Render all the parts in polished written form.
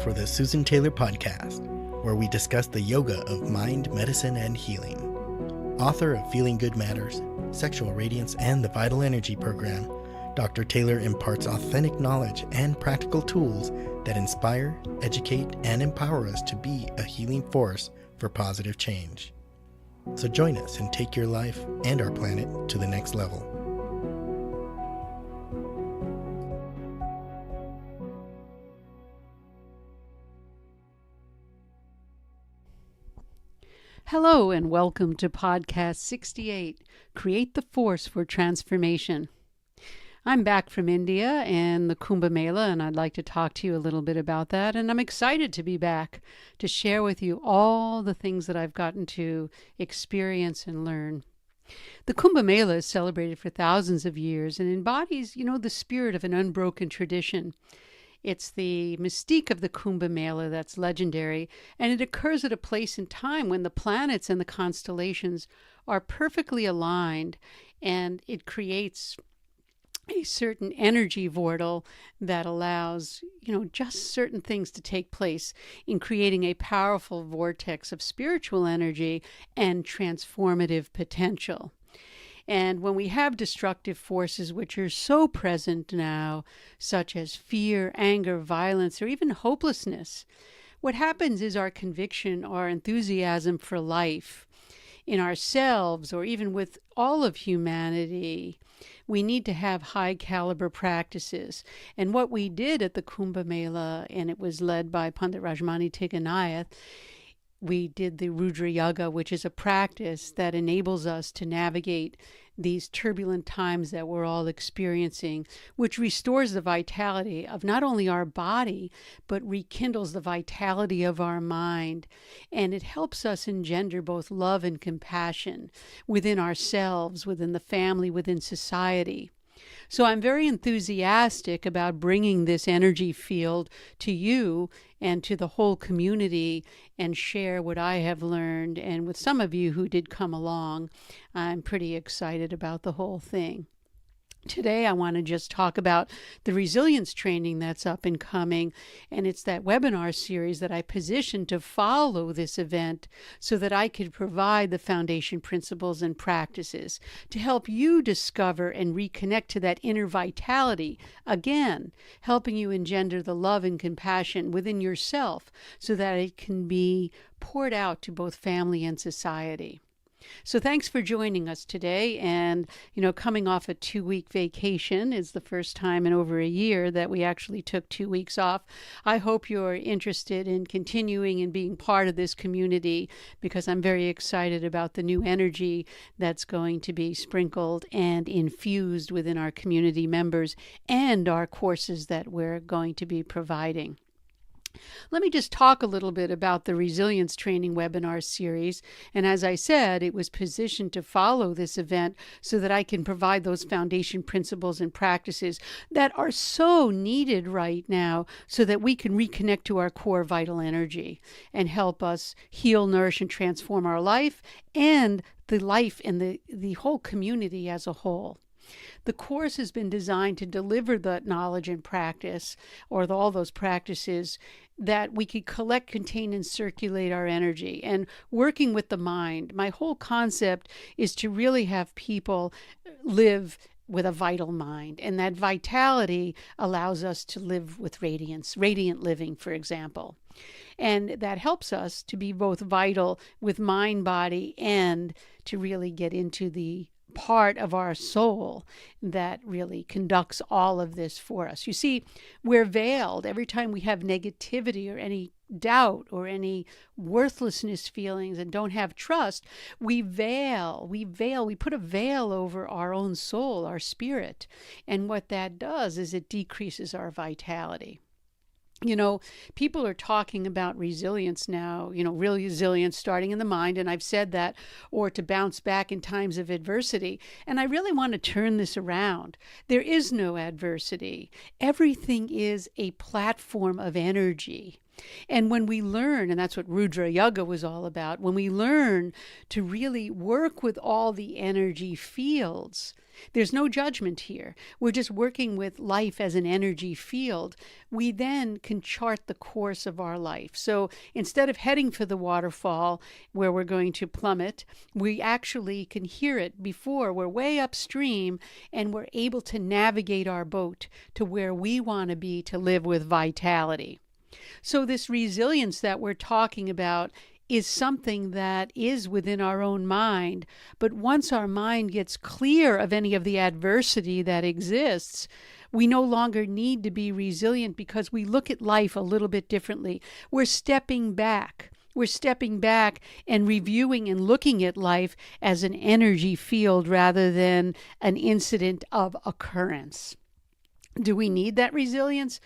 for the Susan Taylor Podcast, where we discuss the yoga of mind, medicine, and healing. Author of Feeling Good Matters, Sexual Radiance, and the Vital Energy Program, Dr. Taylor imparts authentic knowledge and practical tools that inspire, educate, and empower us to be a healing force for positive change. So join us and take your life and our planet to the next level. Hello and welcome to Podcast 68, Create the Force for Transformation. I'm back from India and the Kumbh Mela, and I'd like to talk to you a little bit about that. And I'm excited to be back to share with you all the things that I've gotten to experience and learn. The Kumbh Mela is celebrated for thousands of years and embodies, the spirit of an unbroken tradition. It's the mystique of the Kumbh Mela that's legendary, and it occurs at a place and time when the planets and the constellations are perfectly aligned, and it creates a certain energy vortal that allows, just certain things to take place in creating a powerful vortex of spiritual energy and transformative potential. And when we have destructive forces which are so present now, such as fear, anger, violence, or even hopelessness, what happens is our conviction, our enthusiasm for life in ourselves, or even with all of humanity, we need to have high caliber practices. And what we did at the Kumbh Mela, and it was led by Pandit Rajmani Tiganayath, we did the Rudra Yoga, which is a practice that enables us to navigate these turbulent times that we're all experiencing, which restores the vitality of not only our body, but rekindles the vitality of our mind. And it helps us engender both love and compassion within ourselves, within the family, within society. So I'm very enthusiastic about bringing this energy field to you and to the whole community and share what I have learned. And with some of you who did come along, I'm pretty excited about the whole thing. Today, I want to just talk about the resilience training that's up and coming, and it's that webinar series that I positioned to follow this event so that I could provide the foundation principles and practices to help you discover and reconnect to that inner vitality, again, helping you engender the love and compassion within yourself so that it can be poured out to both family and society. So thanks for joining us today. And, coming off a 2-week vacation is the first time in over a year that we actually took 2 weeks off. I hope you're interested in continuing and being part of this community because I'm very excited about the new energy that's going to be sprinkled and infused within our community members and our courses that we're going to be providing. Let me just talk a little bit about the Resilience Training webinar series. And as I said, it was positioned to follow this event so that I can provide those foundation principles and practices that are so needed right now so that we can reconnect to our core vital energy and help us heal, nourish, and transform our life and the life and the whole community as a whole. The course has been designed to deliver that knowledge and practice, or all those practices that we could collect, contain, and circulate our energy. And working with the mind, my whole concept is to really have people live with a vital mind. And that vitality allows us to live with radiance, radiant living, for example. And that helps us to be both vital with mind, body, and to really get into the part of our soul that really conducts all of this for us. You see, we're veiled every time we have negativity or any doubt or any worthlessness feelings and don't have trust. We put a veil over our own soul, our spirit. And what that does is it decreases our vitality. People are talking about resilience now, real resilience starting in the mind, and I've said that, or to bounce back in times of adversity. And I really want to turn this around. There is no adversity. Everything is a platform of energy. And when we learn, and that's what Rudra Yoga was all about, when we learn to really work with all the energy fields, there's no judgment here. We're just working with life as an energy field. We then can chart the course of our life. So instead of heading for the waterfall where we're going to plummet, we actually can hear it before we're way upstream, and we're able to navigate our boat to where we want to be to live with vitality. So this resilience that we're talking about is something that is within our own mind. But once our mind gets clear of any of the adversity that exists, we no longer need to be resilient because we look at life a little bit differently. We're stepping back. We're stepping back and reviewing and looking at life as an energy field rather than an incident of occurrence. Do we need that resilience?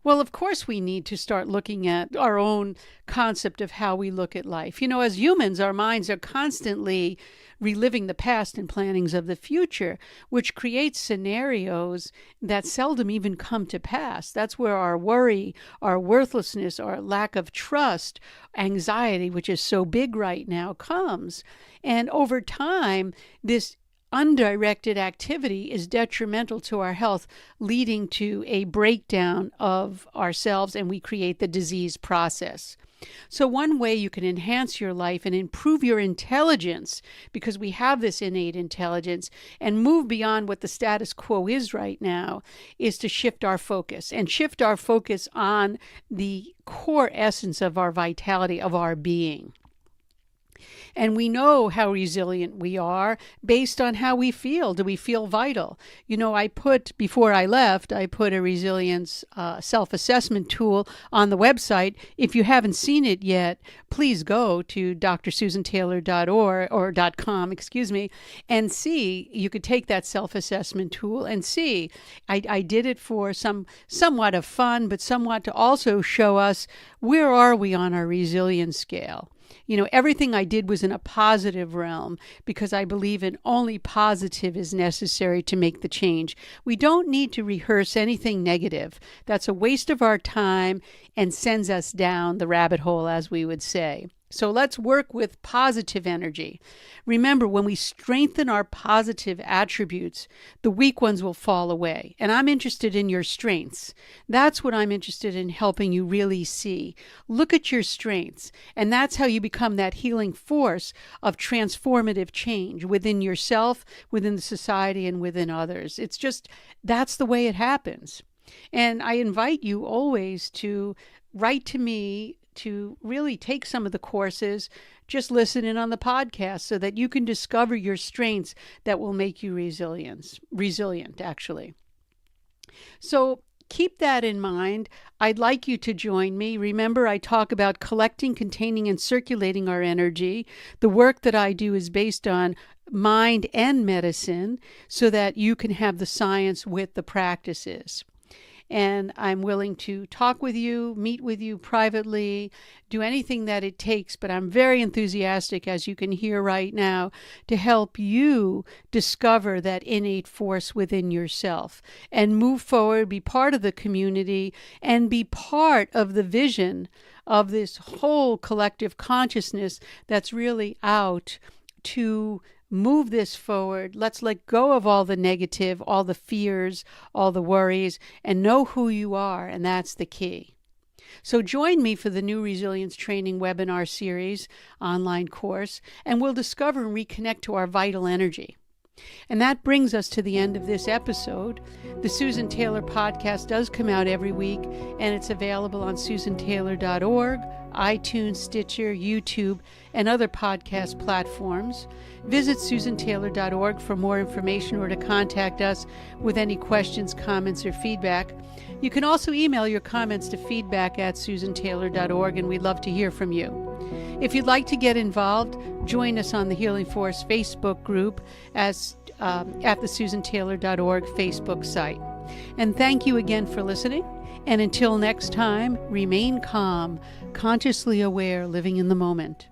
Well, of course we need to start looking at our own concept of how we look at life. You know, as humans, our minds are constantly reliving the past and plannings of the future, which creates scenarios that seldom even come to pass. That's where our worry, our worthlessness, our lack of trust, anxiety, which is so big right now, comes. And over time, this undirected activity is detrimental to our health, leading to a breakdown of ourselves, and we create the disease process. So one way you can enhance your life and improve your intelligence, because we have this innate intelligence, and move beyond what the status quo is right now, is to shift our focus on the core essence of our vitality, of our being. And we know how resilient we are based on how we feel. Do we feel vital? You know, before I left, I put a resilience self-assessment tool on the website. If you haven't seen it yet, please go to drsusantaylor.org or .com, and see. You could take that self-assessment tool and see. I did it for somewhat of fun, but somewhat to also show us where are we on our resilience scale. You know, everything I did was in a positive realm because I believe in only positive is necessary to make the change. We don't need to rehearse anything negative. That's a waste of our time and sends us down the rabbit hole, as we would say. So let's work with positive energy. Remember, when we strengthen our positive attributes, the weak ones will fall away. And I'm interested in your strengths. That's what I'm interested in helping you really see. Look at your strengths. And that's how you become that healing force of transformative change within yourself, within the society, and within others. It's just, that's the way it happens. And I invite you always to write to me to really take some of the courses, just listen in on the podcast so that you can discover your strengths that will make you resilient, actually. So keep that in mind. I'd like you to join me. Remember, I talk about collecting, containing, and circulating our energy. The work that I do is based on mind and medicine so that you can have the science with the practices. And I'm willing to talk with you, meet with you privately, do anything that it takes. But I'm very enthusiastic, as you can hear right now, to help you discover that innate force within yourself and move forward, be part of the community, and be part of the vision of this whole collective consciousness that's really out to move this forward. Let's let go of all the negative, all the fears, all the worries, and know who you are, and that's the key. So join me for the new Resilience Training webinar series online course, and we'll discover and reconnect to our vital energy. And that brings us to the end of this episode. The Susan Taylor podcast does come out every week, and it's available on susantaylor.org, iTunes, Stitcher, YouTube, and other podcast platforms. Visit susantaylor.org for more information or to contact us with any questions, comments, or feedback. You can also email your comments to feedback@susantaylor.org, and we'd love to hear from you. If you'd like to get involved, join us on the Healing Force Facebook group at the susantaylor.org Facebook site. And thank you again for listening. And until next time, remain calm, consciously aware, living in the moment.